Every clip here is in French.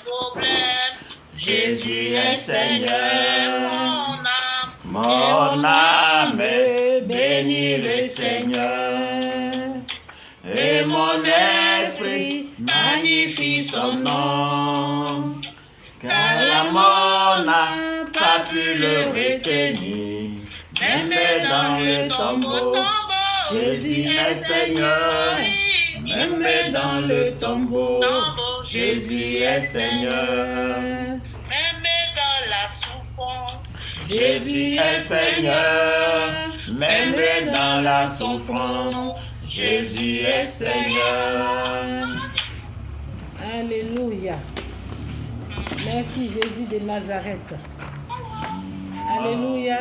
problèmes. Jésus est Seigneur. Mon âme Bénis le Seigneur. Et mon esprit magnifie son nom. Car la mort n'a pas pu le retenir. Même dans le tombeau, Jésus est Seigneur. Même dans le tombeau, Jésus est Seigneur. Même dans la souffrance, Jésus est Seigneur. Même dans la souffrance, Jésus est Seigneur. Alléluia. Merci Jésus de Nazareth. Alléluia.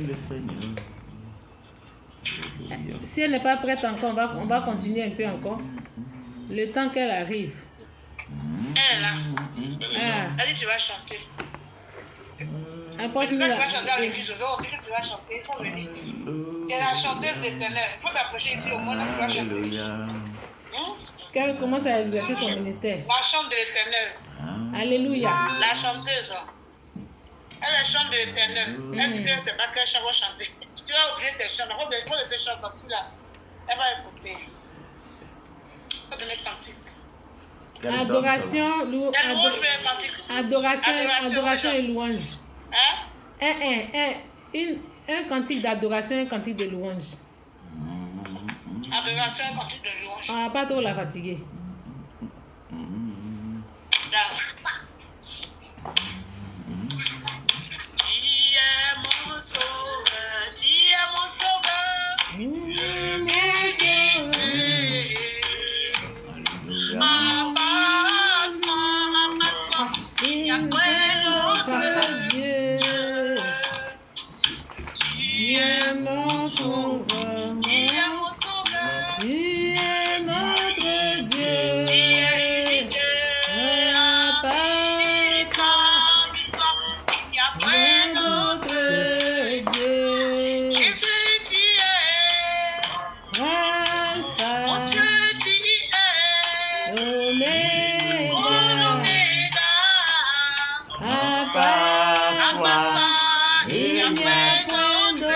Le Seigneur. Si elle n'est pas prête encore, on va continuer un peu encore. Le temps qu'elle arrive. elle là, Ah, elle dit tu vas chanter. apporte-nous Quand tu la... vas chanter à l'église, on dit que tu vas chanter, il faut venir. Tu es la chanteuse d'éternel. Il faut t'approcher ici au monde, tu vas chanter. Alléluia. Qu'elle commence à exercer son ministère. La chante de l'éternel. Alléluia. La chanteuse. Elle est chante de l'éternel. Elle dit que c'est pas qu'elle va chanter. Tu vas oublier tes chants. Il faut laisser chanter comme ça. Elle va écouter. Il faut donner cantique. Adoration, adoration et louange. Hein? Un cantique d'adoration, un cantique de louange. Adoration et cantique de louange. On va pas trop la fatiguer. Tu es mon sauveur, tu es mon sauveur. Abat-toi, il n'y a point d'autre Dieu, Tu es mon sauveur, tu es mon sauveur. tu es notre Dieu. Tu es unique. Il n'y a point d'autre. Dieu, Jésus, tu es. Mon Dieu, tu es. Oméga, Il n'y a point d'autre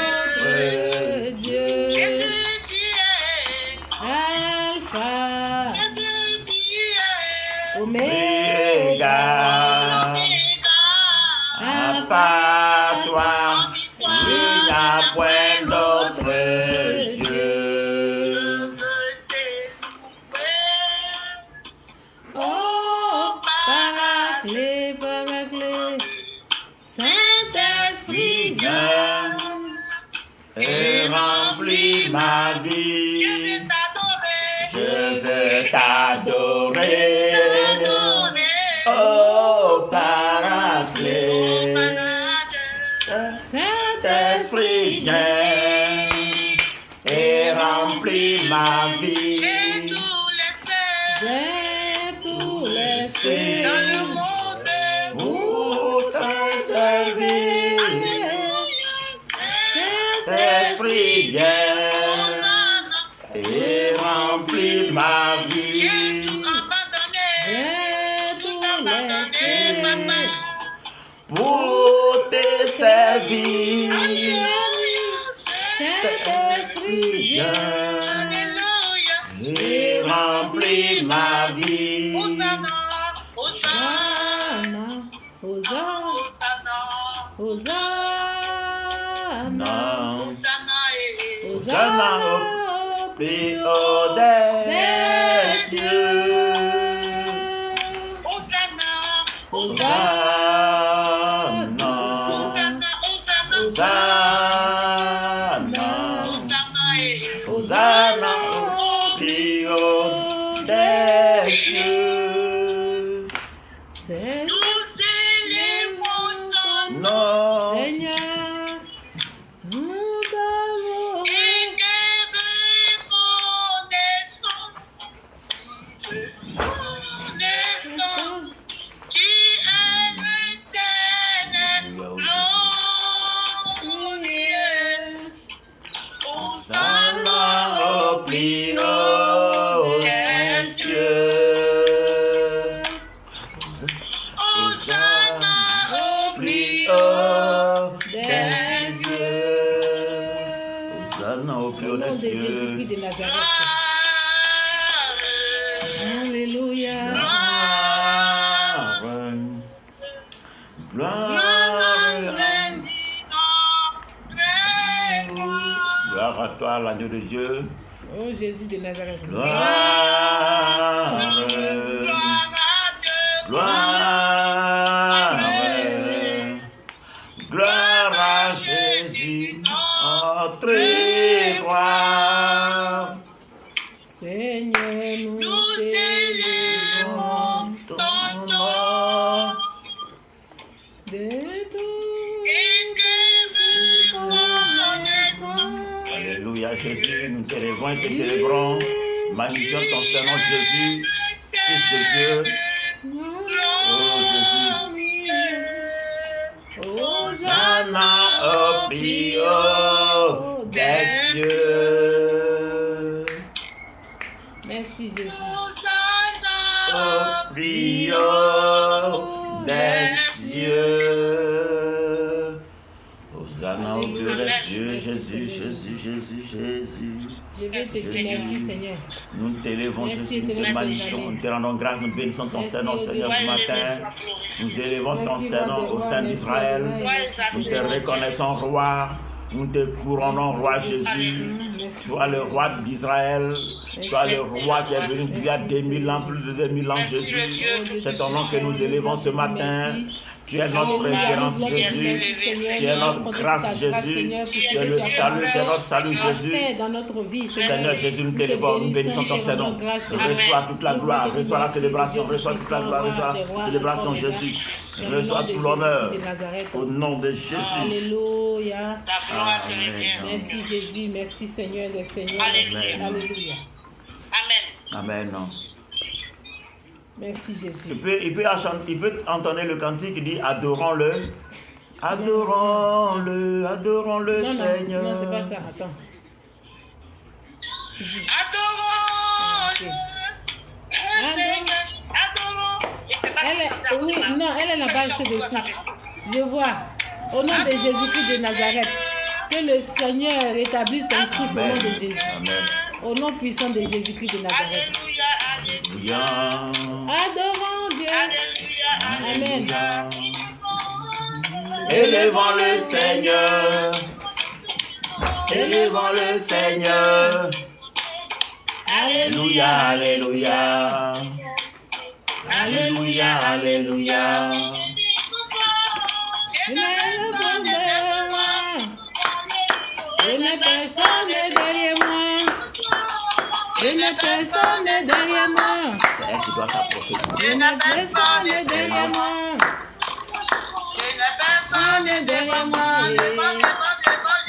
Dieu. Jésus, tu es. Alpha, Jésus, tu es. Oméga, À part toi, il n'y a point d'autre Dieu. oh, Paraclet, Paraclet, Saint-Esprit, viens. Et remplis ma vie. Je veux t'adorer. Oh, Paraclet. Saint-Esprit, viens et remplis ma vie. J'ai tout laissé J'ai tout laissé dans le monde. Pour te servir. Saint-Esprit, viens et remplis ma vie. J'ai tout abandonné. J'ai tout laissé Pour te servir. Saint-Esprit, viens. Alléluia. Et remplis ma vie. Hosanna, Hosanna, Hosanna, Hosanna, Hosanna, Non. Hosanna, Hosanna au plus haut des cieux. Hosanna, Hosanna. Hosanna, Hosanna, Hosanna. Hosanna, Hosanna au plus haut des cieux. c'est nous célébrons ton nom Non. Seigneur, nous t'avons et reconnaissons. Reconnaissons, tu es l'éternel, l'homme Dieu. Hosanna, Hosanna au plus haut des cieux. toi, l'agneau de Dieu. Oh Jésus de Nazareth. Gloire. Gloire à Dieu. Gloire. Gloire à Jésus, notre roi. Seigneur, Nous élevons ton nom de tout et que nous reconnaissons. Alléluia Jésus, nous t'élèvons et te célébrons. Magnifions ton Seigneur Jésus, Fils de Dieu. Oh Jésus. Hosanna au plus haut des cieux. Merci Jésus. Au plus haut des cieux. Hosanna au plus haut des cieux. Jésus, Jésus, Jésus, Jésus. Je vais te dire merci Seigneur. Nous t'élèvons, Merci, Jésus, nous te merci, magnifions, nous te rendons grâce, nous bénissons ton Merci, Seigneur, Dieu. Seigneur, ce matin. Nous élevons ton Merci, Seigneur roi au des sein rois, d'Israël. merci, Nous te Seigneur. reconnaissons, roi. Nous te couronnons, roi Jésus. Toi, le roi d'Israël. Toi, le roi qui est venu il y a 2000 ans, plus de 2000 ans, Jésus. C'est ton nom que nous élevons ce matin. Tu es notre référence, Jésus. Tu es notre grâce, Jésus. Tu es le salut, tu es notre salut, Jésus. Dans notre vie, Seigneur Jésus, nous t'élevons, nous bénissons ton Seigneur. Reçois toute la gloire, reçois la célébration, reçois toute la gloire, reçois la célébration, Jésus. Reçois tout l'honneur au nom de Jésus. Alléluia. Ta gloire te revient. Merci Jésus, merci Seigneur des Seigneurs. Alléluia. Alléluia. Amen. Amen. Merci Jésus. Il peut entonner le cantique qui dit adorons-le. Adorons-le, adorons-le, Non, Seigneur. non, c'est pas ça, attends. Adorons-le. Seigneur, adorons. Et c'est pas Oui, non, elle est là-bas, c'est dessus. Je vois, au nom de Jésus-Christ de Nazareth, que le Seigneur rétablisse ton souffle au nom de Jésus. Amen. Au nom puissant de Jésus-Christ de Nazareth. Alléluia, alléluia, Alléluia. Adorons Dieu. alléluia. Amen. Élevons le Seigneur. Élevons le Seigneur. Alléluia, alléluia. Alléluia, alléluia. Je n'ai personne derrière moi. Je n'ai personne derrière moi. C'est elle qui doit s'approcher. Je n'ai personne derrière moi. Personne derrière moi.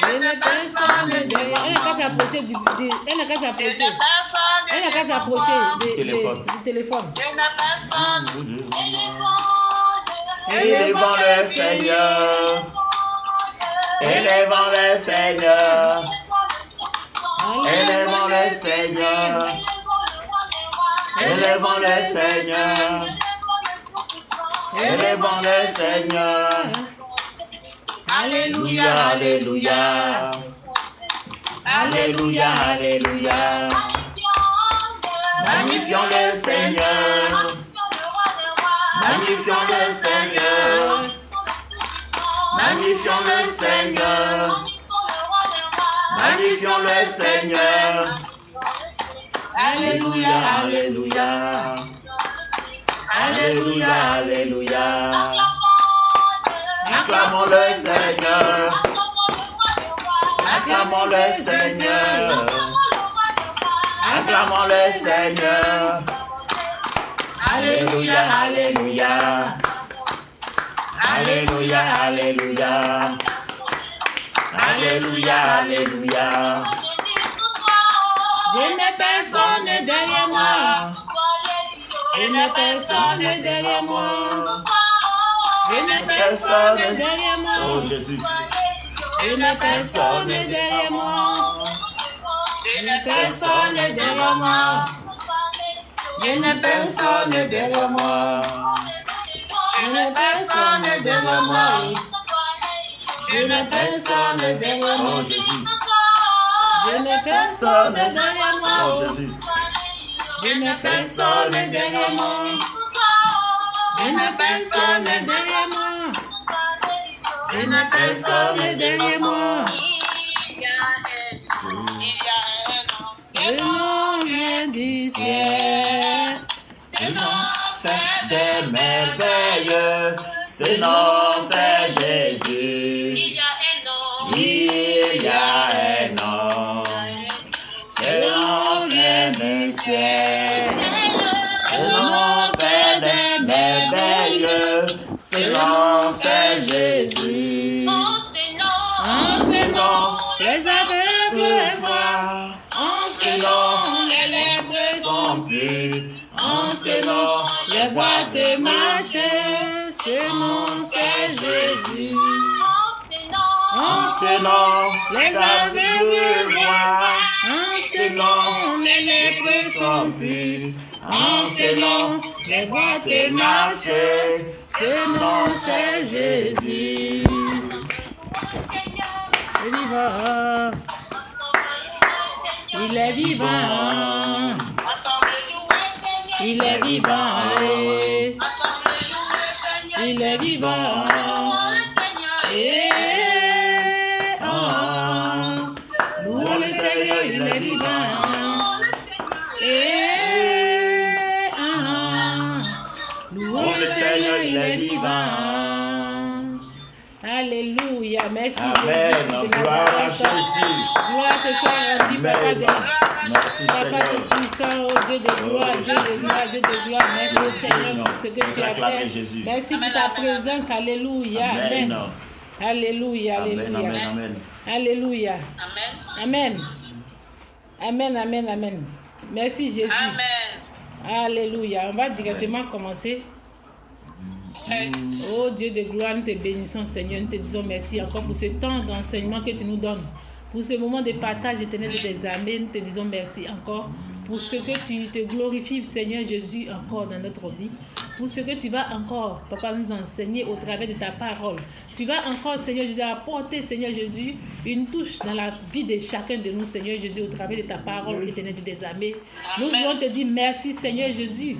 Je n'ai personne derrière. Elle n'a qu'à s'approcher elle n'a qu'à s'approcher. Elle n'a qu'à s'approcher du téléphone. Élevons le Seigneur. Élevons le Seigneur. Élevons le Seigneur. Élevons le Seigneur. Élevons le Seigneur. Alléluia, alléluia. Alléluia, alléluia. Magnifions le Seigneur. Magnifions le Seigneur. Magnifions le Seigneur. Magnifions le Seigneur. Alléluia, alléluia. Alléluia, alléluia. Acclamons le Seigneur. Acclamons le Seigneur. Acclamons le Seigneur. Alléluia, alléluia. Alléluia, alléluia. Alléluia, alléluia. Je n'ai personne derrière moi. Je n'ai personne derrière moi. Je n'ai personne derrière moi. Oh Jésus. Je n'ai personne derrière moi. Je n'ai personne derrière moi. Je n'ai personne derrière moi. Je n'ai personne derrière moi. Je n'ai personne derrière moi. Oh Jésus. Je n'ai personne derrière moi. Oh Jésus. Je n'ai personne derrière moi. Je n'ai personne derrière moi. Je n'ai personne derrière moi. Ce nom vient du ciel. Ce nom fait des merveilles. Ce nom c'est Jésus. Il y a un nom. Il y a un nom. Ce nom vient du ciel. Ce nom fait des merveilles. Ce nom c'est Jésus. En ce nom. En ce nom, Les aveugles voient. en ce nom, les lèvres sont pures. En ce nom, les voix te marchent. Ce nom c'est Jésus. En ce nom, Les aveugles voient. En Ce ce nom, nom, les lèvres sont pures. En ce nom, les voix te marchent. ce nom c'est Jésus. Il est vivant. Il est vivant. Il est vivant. Il est vivant. Et louons le Seigneur, il est vivant. Et louons le Seigneur, il est vivant. Alléluia, merci Amen. Jésus. Gloire à Jésus. Gloire te soit rendue, Papa Amen. des Merci Papa Seigneur. tout-puissant, oh Dieu de gloire, Dieu de gloire, Dieu de gloire. Merci Seigneur pour ce que tu as Acclamez fait. Jésus. Merci pour ta présence. Alléluia. Amen. Amen. Alléluia. Amen. Alléluia. Amen. Amen. Alléluia. Amen. Amen. Amen. Amen. Amen. Merci Jésus. Amen. Alléluia. On va directement commencer. Oh Dieu de gloire, nous te bénissons Seigneur, nous te disons merci encore pour ce temps d'enseignement que tu nous donnes. Pour ce moment de partage éternel de tes armées, nous te disons merci encore. Pour ce que tu te glorifies Seigneur Jésus encore dans notre vie. Pour ce que tu vas encore, Papa, nous enseigner au travers de ta parole. Tu vas encore Seigneur Jésus apporter Seigneur Jésus une touche dans la vie de chacun de nous Seigneur Jésus au travers de ta parole éternelle de tes armées. Nous voulons te dire merci Seigneur Jésus.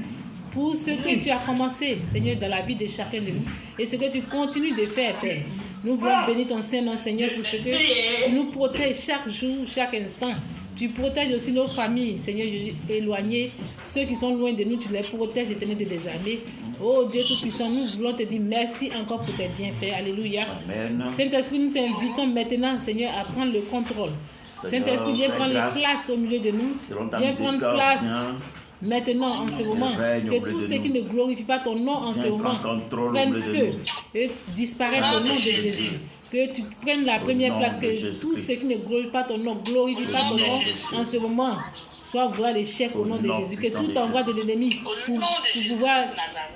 Pour ce que tu as commencé, Seigneur, dans la vie de chacun de nous et ce que tu continues de faire, Père. Nous voulons bénir ton Saint-Nom, Seigneur, pour ce que tu nous protèges chaque jour, chaque instant. Tu protèges aussi nos familles, Seigneur Jésus, éloignés. Ceux qui sont loin de nous, tu les protèges, éternel de tes armées. Oh Dieu Tout-Puissant, nous voulons te dire merci encore pour tes bienfaits. Alléluia. Amen. Saint-Esprit, nous t'invitons maintenant, Seigneur, à prendre le contrôle. Saint-Esprit, viens prendre la place au milieu de nous. Viens prendre place. Maintenant, en ce moment, que tous ceux qui ne glorifient pas ton nom en ce moment prennent feu et disparaissent au nom de Jésus. Que tu prennes la première place, que tous ceux qui ne glorifient pas ton nom, glorifient pas ton nom en ce moment, soient voués l'échec au nom de Jésus. Que tout envoi de l'ennemi pour pouvoir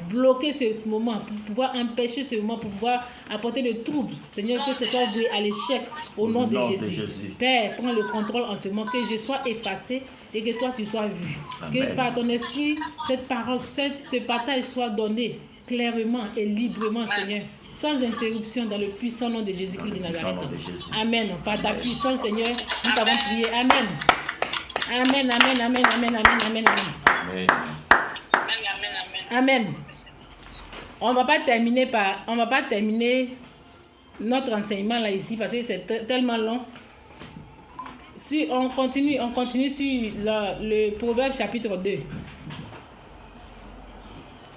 bloquer ce moment, pour pouvoir empêcher ce moment, pour pouvoir apporter le trouble, Seigneur, que ce soit voué à l'échec au nom de Jésus. Père, prends le contrôle en ce moment, que je sois effacé et que toi tu sois vu. Amen. Que par ton esprit, cette parole, ce partage soit donné clairement et librement, Seigneur, sans interruption, dans le puissant nom de Jésus-Christ de Nazareth. Amen. Par ta puissance, Seigneur, nous t'avons prié. Amen. Amen, amen, amen, amen, amen, amen, amen. Amen. On va pas terminer notre enseignement là ici parce que c'est tellement long. Si on continue sur le Proverbe chapitre 2.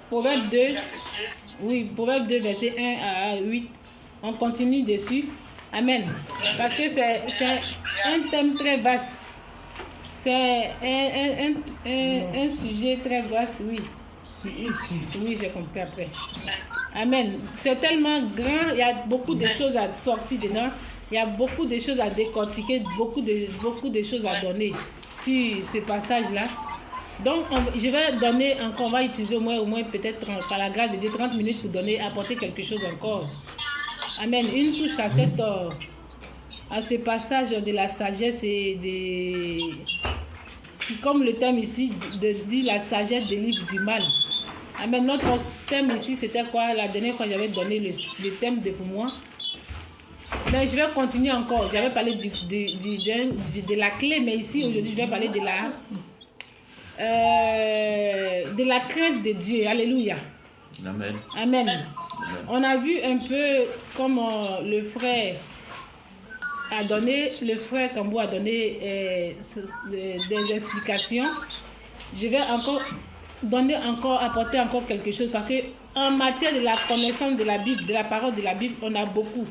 Proverbe 2. Oui, Proverbe 2, verset 1 à 8. On continue dessus. Amen. Parce que c'est un thème très vaste. C'est un sujet très vaste, oui. Oui, j'ai compris après. Amen. C'est tellement grand, il y a beaucoup de choses à sortir dedans. Il y a beaucoup de choses à décortiquer, beaucoup de choses à donner sur ce passage-là. Donc, je vais donner encore, on va utiliser au moins peut-être par la grâce de Dieu 30 minutes pour apporter quelque chose encore. Amen. Une touche à ce passage de la sagesse et comme le thème ici dit la sagesse délivre du mal. Amen. Notre thème ici, c'était quoi? La dernière fois, j'avais donné le thème pour moi. Mais je vais continuer encore. J'avais parlé de la clé, mais ici, aujourd'hui, je vais parler de la crainte de Dieu. Alléluia. Amen. Amen. On a vu un peu comme le frère a donné, le frère Kambou a donné des explications. Je vais apporter encore quelque chose parce que en matière de la connaissance de la Bible, de la parole de la Bible, on a beaucoup.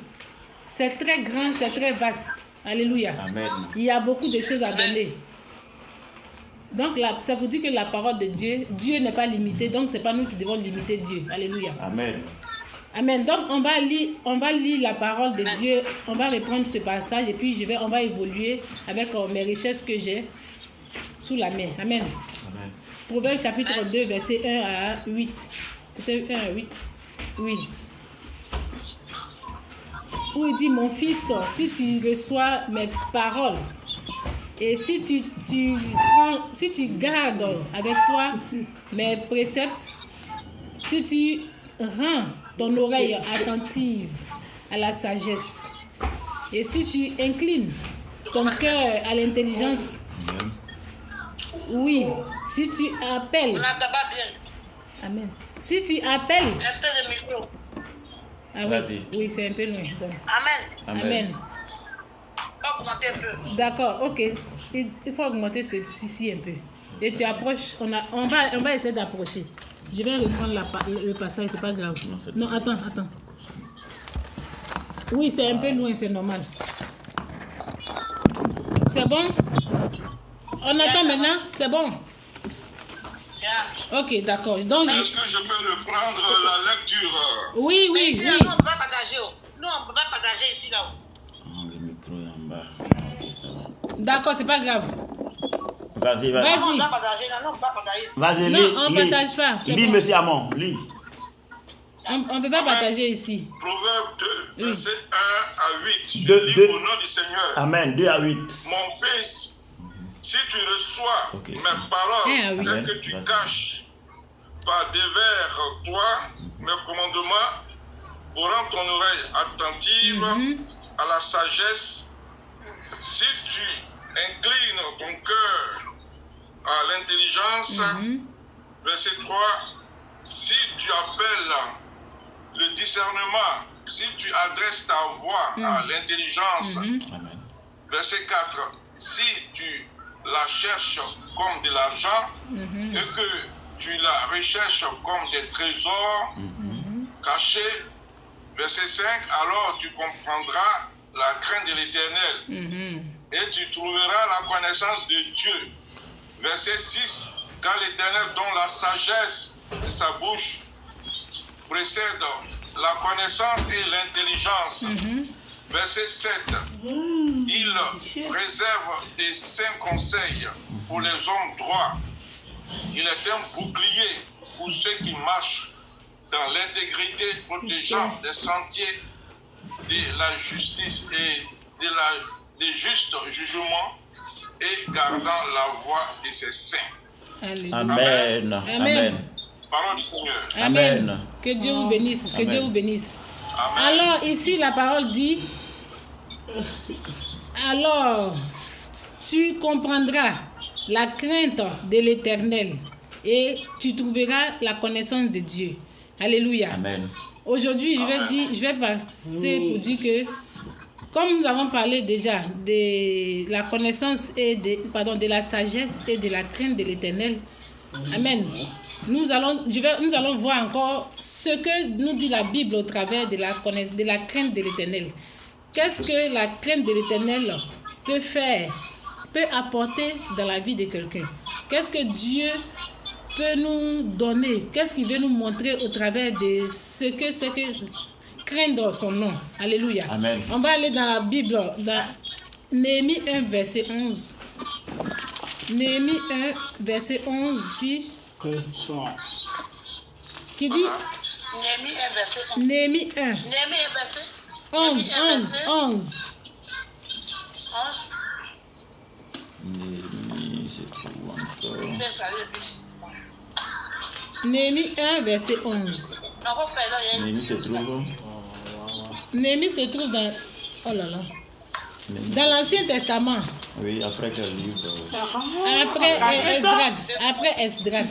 C'est très grand, c'est très vaste. Alléluia. Amen. Il y a beaucoup de choses à donner. Donc, ça vous dit que la parole de Dieu, Dieu n'est pas limité, donc ce n'est pas nous qui devons limiter Dieu. Alléluia. Amen. Amen. Donc, on va lire la parole de Dieu, on va reprendre ce passage et puis on va évoluer avec mes richesses que j'ai sous la main. Amen. Amen. Proverbe chapitre 2, verset 1 à 8. C'était 1 à 8. Oui. Où il dit, mon fils, si tu reçois mes paroles et si tu gardes avec toi mes préceptes, si tu rends ton oreille attentive à la sagesse et si tu inclines ton cœur à l'intelligence, oui, si tu appelles, amen, si tu appelles, ah oui, oui, c'est un peu loin. Bon. Amen. Amen. Augmenter un peu. D'accord, ok. Il faut augmenter ceci un peu. Et tu approches, on va essayer d'approcher. Je vais reprendre le passage, c'est pas grave. Non, attends. Oui, c'est un peu loin, c'est normal. C'est bon? On attend maintenant? C'est bon? Ok, d'accord. Donc, est-ce que je peux reprendre la lecture? Oui. Nous, on ne peut pas partager. Nous, on ne peut pas partager ici, là. Le micro est en bas. D'accord, c'est pas grave. Vas-y. Non, on ne peut pas partager. Non, on ne peut pas partager ici. Vas-y, Non, lis. on ne partage pas. Lis, monsieur Amon, lis. On ne peut pas partager ici. Proverbe 2, verset 1 à 8. Je Deux. lis au nom du Seigneur. Amen. 2 à 8. Mon fils, si tu reçois mes paroles Ah, oui. et que tu caches par devers toi mes commandements, pour rendre ton oreille attentive à la sagesse, si tu inclines ton cœur à l'intelligence, verset 3, si tu appelles le discernement, si tu adresses ta voix à l'intelligence, verset 4, si tu la cherches comme de l'argent et que tu la recherches comme des trésors cachés, verset 5, alors tu comprendras la crainte de l'Éternel et tu trouveras la connaissance de Dieu. Verset 6, car l'Éternel donne la sagesse de sa bouche, précède la connaissance et l'intelligence. Verset 7, il réserve des saints conseils pour les hommes droits. Il est un bouclier pour ceux qui marchent dans l'intégrité, protégeant des sentiers de la justice et des justes jugements et gardant la voie de ses saints. Amen. Amen. Parole du Seigneur. Amen. Que Dieu vous bénisse. Que Dieu vous bénisse. Amen. Alors, ici, la parole dit, alors, tu comprendras la crainte de l'Éternel et tu trouveras la connaissance de Dieu. Alléluia. Amen. Aujourd'hui, je vais passer pour dire que, comme nous avons parlé déjà de la connaissance et de la sagesse et de la crainte de l'Éternel, amen. Nous allons voir encore ce que nous dit la Bible au travers de la crainte de l'Éternel. Qu'est-ce que la crainte de l'Éternel peut faire, peut apporter dans la vie de quelqu'un? Qu'est-ce que Dieu peut nous donner? Qu'est-ce qu'il veut nous montrer au travers de ce que c'est que craindre son nom? Alléluia. Amen. On va aller dans la Bible, dans Néhémie 1, verset 11. Néhémie 1, verset 11, ici. Qui dit Néhémie 1, verset 11. Néhémie 1. Néhémie 1, verset 11. Néhémie, c'est tout encore. Fais ça, le bis. Néhémie 1, verset 11. On va faire là, il y a une Néhémie se trouve. Néhémie se trouve dans... Oh là là. Dans l'Ancien Testament. Oui, après quel livre? Après Esdras. Après Esdras.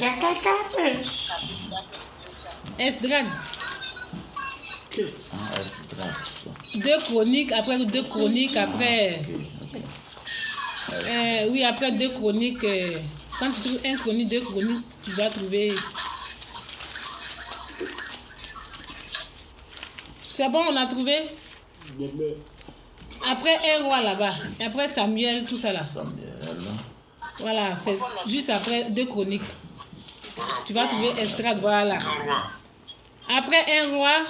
Esdras. Esdras. 2 Chroniques, après 2 Chroniques, après... oui, après 2 Chroniques, quand tu trouves 1 Chronique, 2 Chroniques, tu vas trouver... C'est bon, on a trouvé? Après 1 roi là-bas, après Samuel, tout ça là. Samuel. Voilà, c'est juste après 2 Chroniques. Tu vas trouver Esdras, voilà. Après 1 roi,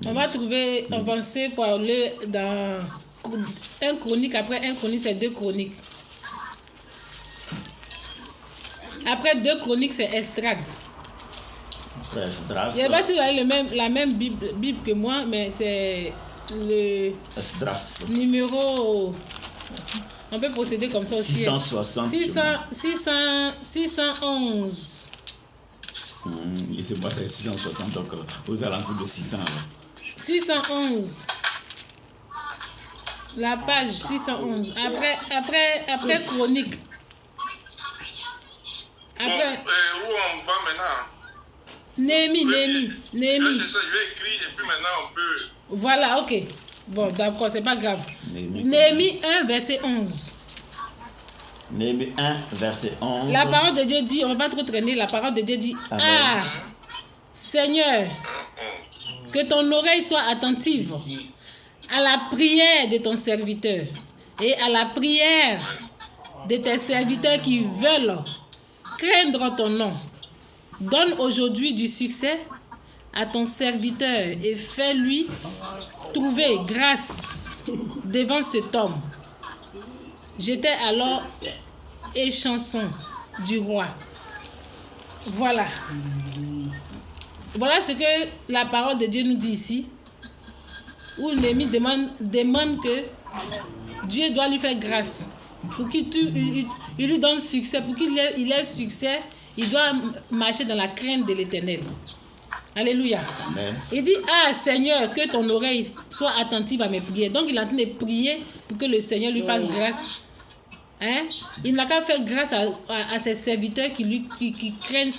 on va trouver, avancer pour aller dans 1 Chronique. Après 1 Chronique, c'est 2 Chroniques. Après 2 Chroniques, c'est Esdras. Après Esdras. Je ne sais pas si vous avez la même Bible que moi, mais c'est le Esdras. numéro... On peut procéder comme ça aussi. 660. 611. Et c'est pas 660, donc aux alentours de 600. 611. La page 611. Après Chronique. Après... où on va maintenant? Néhémie. Je vais écrire et puis maintenant on peut... Voilà, ok. Bon, d'accord, c'est pas grave. Néhémie 1, verset 11. Néhémie 1, verset 11. La parole de Dieu dit, on ne va pas trop traîner, la parole de Dieu dit, Amen. Ah, Seigneur, que ton oreille soit attentive à la prière de ton serviteur et à la prière de tes serviteurs qui veulent craindre ton nom. Donne aujourd'hui du succès à ton serviteur et fais-lui trouver grâce devant cet homme. J'étais alors échanson du roi. Voilà. Voilà ce que la parole de Dieu nous dit ici. Où Néhémie demande que Dieu doit lui faire grâce. Pour qu'il lui donne succès. Pour qu'il ait succès, il doit marcher dans la crainte de l'Éternel. Alléluia. Amen. Il dit, ah Seigneur, que ton oreille soit attentive à mes prières. Donc il est en train de prier pour que le Seigneur lui fasse grâce. Hein? Il n'a qu'à faire grâce à ses serviteurs qui craignent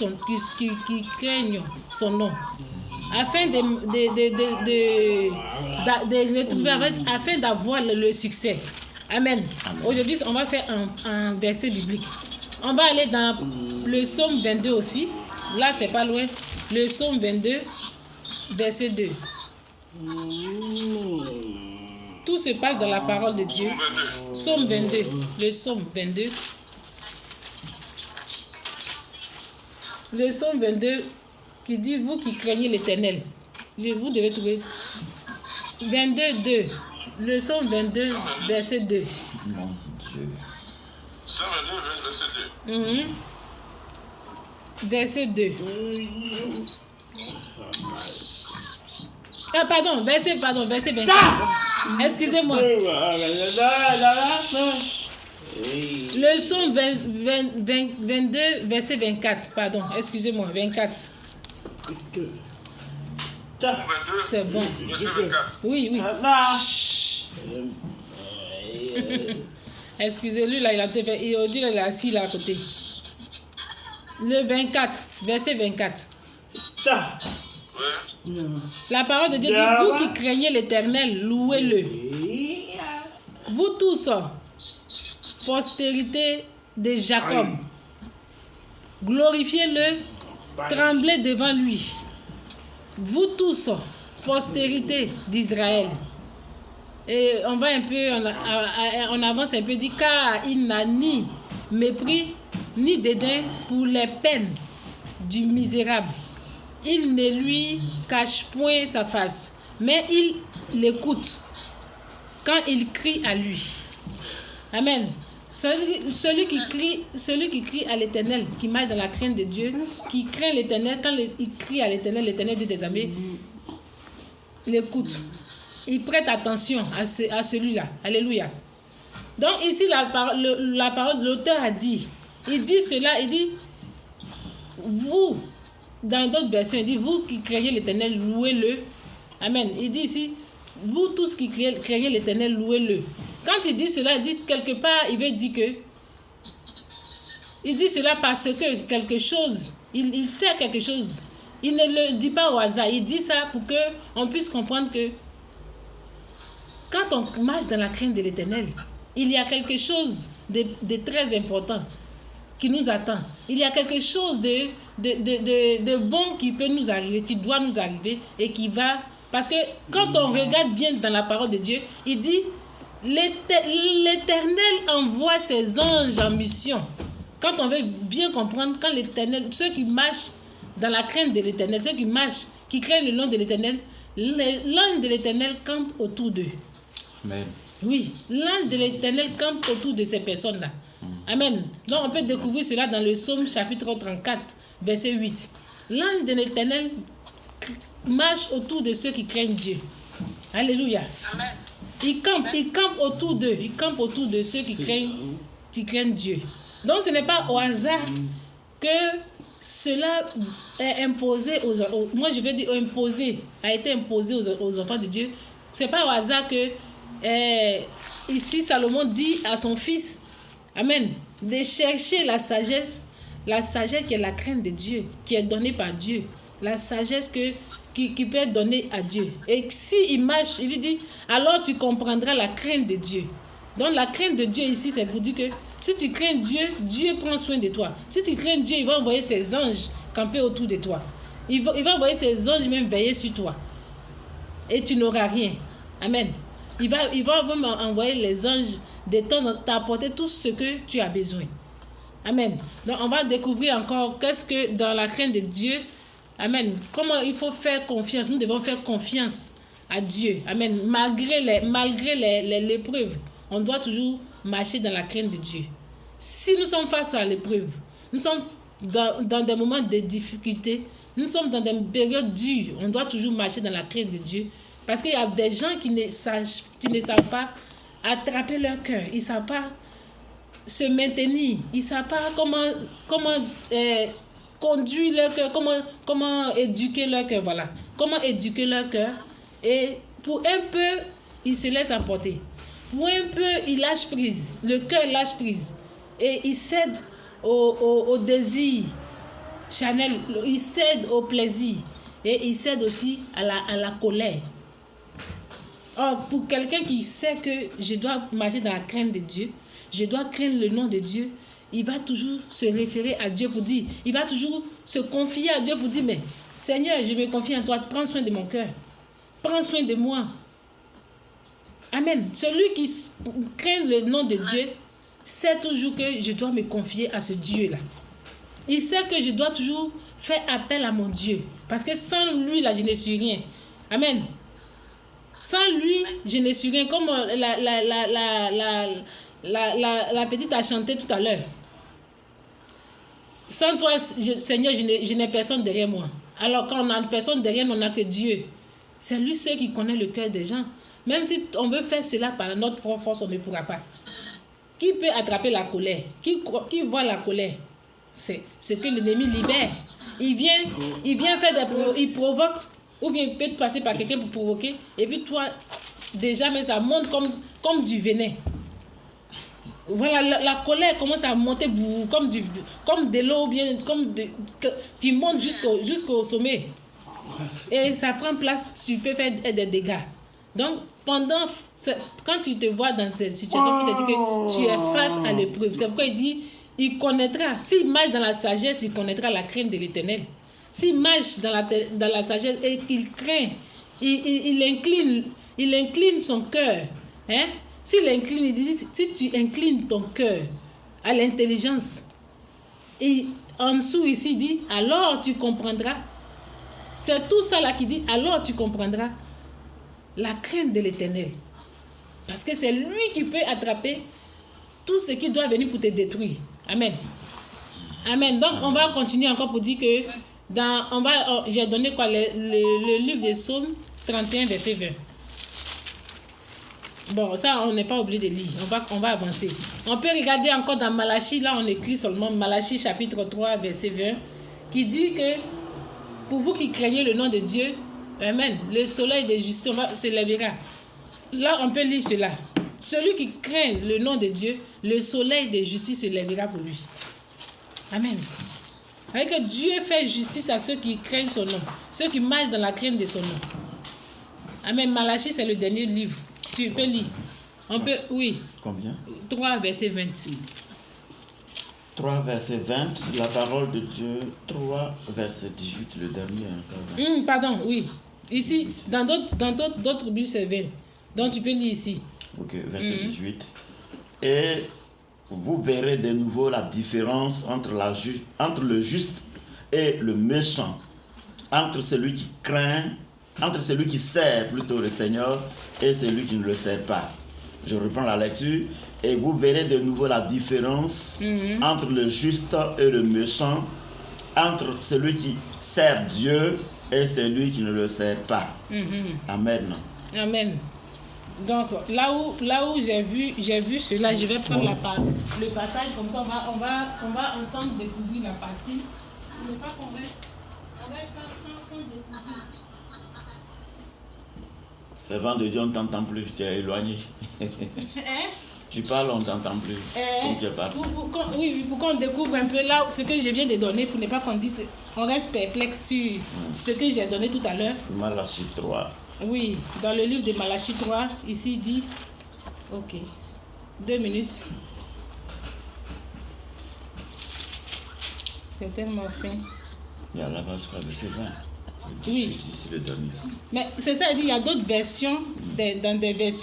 son nom. Afin de retrouver, afin d'avoir le succès. Amen. Aujourd'hui, on va faire un verset biblique. On va aller dans le psaume 22 aussi. Là, c'est pas loin. Le psaume 22, verset 2. Tout se passe dans la parole de Dieu. Psaume 22. Le psaume 22. Le psaume 22 qui dit, vous qui craignez l'Éternel. Vous devez trouver 22, 2. Le psaume 22, verset 2. Mon Dieu. Psaume 22, verset 2. Verset 2. Ah, pardon, verset 24. Excusez-moi. Le psaume 22, verset 24. Pardon, excusez-moi, 24. C'est bon. Verset 24. Oui. Excusez-lui, là, il est assis là à côté. Le 24, verset 24. Ouais. La parole de Dieu dit, vous qui craignez l'Éternel, louez-le. Vous tous, postérité de Jacob, glorifiez-le, tremblez devant lui. Vous tous, postérité d'Israël. Et on va un peu, on avance un peu, dit, car il n'a ni mépris, ni dédain pour les peines du misérable. Il ne lui cache point sa face, mais il l'écoute quand il crie à lui. Amen. Celui qui crie à l'Éternel, qui marche dans la crainte de Dieu, qui craint l'Éternel, quand il crie à l'Éternel, l'Éternel Dieu des armées l'écoute. Il prête attention à celui-là. Alléluia. Donc ici, la parole de l'auteur a dit, il dit cela, il dit, vous, dans d'autres versions, il dit, vous qui craignez l'Éternel, louez-le. Amen. Il dit ici, vous tous qui craignez l'Éternel, louez-le. Quand il dit cela, il dit quelque part, il veut dire que, il dit cela parce que quelque chose, il sait quelque chose Il ne le dit pas au hasard. Il dit ça pour qu'on puisse comprendre que quand on marche dans la crainte de l'Éternel, il y a quelque chose de très important qui nous attend. Il y a quelque chose de bon qui peut nous arriver, qui doit nous arriver et qui va... Parce que quand on regarde bien dans la parole de Dieu, il dit l'Éternel envoie ses anges en mission. Quand on veut bien comprendre, quand l'Éternel, ceux qui marchent dans la crainte de l'Éternel, ceux qui marchent, qui craignent le nom de l'Éternel, l'ange de l'Éternel campe autour d'eux. Amen. Oui, l'ange de l'Éternel campe autour de ces personnes-là. Amen. Donc on peut découvrir cela dans le psaume chapitre 34, verset 8. L'ange de l'Éternel marche autour de ceux qui craignent Dieu. Alléluia. Amen. Il campe autour d'eux. Il campe autour de ceux qui craignent Dieu. Donc ce n'est pas au hasard que cela est imposé moi je vais dire a été imposé aux enfants de Dieu. Ce n'est pas au hasard que ici Salomon dit à son fils, amen, de chercher la sagesse qui est la crainte de Dieu, qui est donnée par Dieu, la sagesse qui peut être donnée à Dieu. Et s'il marche, il lui dit, alors tu comprendras la crainte de Dieu. Donc la crainte de Dieu ici, c'est pour dire que si tu crains Dieu, Dieu prend soin de toi. Si tu crains Dieu, il va envoyer ses anges camper autour de toi. Il va envoyer ses anges même veiller sur toi. Et tu n'auras rien. Amen. Il va envoyer les anges de temps en temps t'apporter tout ce que tu as besoin. Amen. Donc on va découvrir encore qu'est-ce que dans la crainte de Dieu, amen, comment il faut faire confiance. Nous devons faire confiance à Dieu. Amen. Malgré l'épreuve, on doit toujours marcher dans la crainte de Dieu. Si nous sommes face à l'épreuve, nous sommes dans des moments de difficulté, nous sommes dans des périodes dures, on doit toujours marcher dans la crainte de Dieu. Parce qu'il y a des gens qui ne savent pas attraper leur cœur, ils ne savent pas se maintenir, ils ne savent pas comment conduire leur cœur, comment éduquer leur cœur, voilà. Comment éduquer leur cœur. Et pour un peu, ils se laissent emporter. Pour un peu, ils lâchent prise. Le cœur lâche prise. Et ils cèdent au désir charnel, ils cèdent au plaisir. Et ils cèdent aussi à la colère. Or, pour quelqu'un qui sait que je dois marcher dans la crainte de Dieu, je dois craindre le nom de Dieu, il va toujours se référer à Dieu pour dire, il va toujours se confier à Dieu pour dire, mais Seigneur, je me confie en toi, prends soin de mon cœur, prends soin de moi. Amen. Celui qui craint le nom de Dieu sait toujours que je dois me confier à ce Dieu-là. Il sait que je dois toujours faire appel à mon Dieu, parce que sans lui, là, je ne suis rien. Amen. Sans lui, je ne suis rien. Comme la petite a chanté tout à l'heure. Sans toi, Seigneur, je n'ai personne derrière moi. Alors quand on a personne derrière, on n'a que Dieu. C'est lui seul qui connaît le cœur des gens. Même si on veut faire cela par notre propre force, on ne pourra pas. Qui peut attraper la colère? Qui voit la colère? C'est ce que l'ennemi libère. Il vient faire il provoque, ou bien il peut te passer par quelqu'un pour provoquer, et puis toi, déjà, mais ça monte comme du venin. Voilà, la colère commence à monter comme de l'eau, bien qui monte jusqu'au sommet. Et ça prend place, tu peux faire des dégâts. Donc, quand tu te vois dans cette situation, il te dit que tu es face à l'épreuve. C'est pourquoi il dit, il connaîtra. S'il marche dans la sagesse, il connaîtra la crainte de l'Éternel. S'il marche dans la sagesse et qu'il craint, il incline son cœur. Hein? S'il incline, il dit, si tu inclines ton cœur à l'intelligence, et en dessous ici, il dit, alors tu comprendras. C'est tout ça là qui dit, alors tu comprendras la crainte de l'Éternel. Parce que c'est lui qui peut attraper tout ce qui doit venir pour te détruire. Amen. Amen. Donc, on va continuer encore pour dire que j'ai donné quoi, le livre des Psaumes 31, verset 20. Bon, ça, on n'est pas obligé de lire. On va avancer. On peut regarder encore dans Malachie. Là, on écrit seulement Malachie, chapitre 3, verset 20, qui dit que pour vous qui craignez le nom de Dieu, amen, le soleil de justice se lèvera. Là, on peut lire cela. Celui qui craint le nom de Dieu, le soleil de justice se lèvera pour lui. Amen. Avec que Dieu fait justice à ceux qui craignent son nom, ceux qui marchent dans la crainte de son nom. Amen. Malachie, c'est le dernier livre. Tu peux lire. On peut, oui. Combien? 3, verset 20. 3, verset 20, la parole de Dieu. 3, verset 18, le dernier. Pardon, oui. Ici, dans d'autres Bibles, c'est 20. Donc, tu peux lire ici. Ok, verset 18. Et vous verrez de nouveau la différence entre le juste et le méchant, entre celui qui craint, entre celui qui sert plutôt le Seigneur et celui qui ne le sert pas. Je reprends la lecture. Et vous verrez de nouveau la différence entre le juste et le méchant, entre celui qui sert Dieu et celui qui ne le sert pas. Amen. Amen. Donc, là où j'ai vu cela, je vais prendre le passage, comme ça on va ensemble découvrir la partie. On ne pas qu'on reste sans découvrir. Servant de Dieu, on ne t'entend plus, tu es éloigné. Tu parles, on ne t'entend plus. Comme tu es parti. Pour qu'on découvre un peu là ce que je viens de donner, pour ne pas qu'on dise, on reste perplexe sur ce que j'ai donné tout à l'heure. Malachie 3. Oui, dans le livre de Malachie 3, ici il dit, ok, 2 minutes. C'est tellement fin. Il y a là-bas, je crois, verset 20. Oui. C'est le dernier. Mais c'est ça, il y a d'autres versions, dans des versions.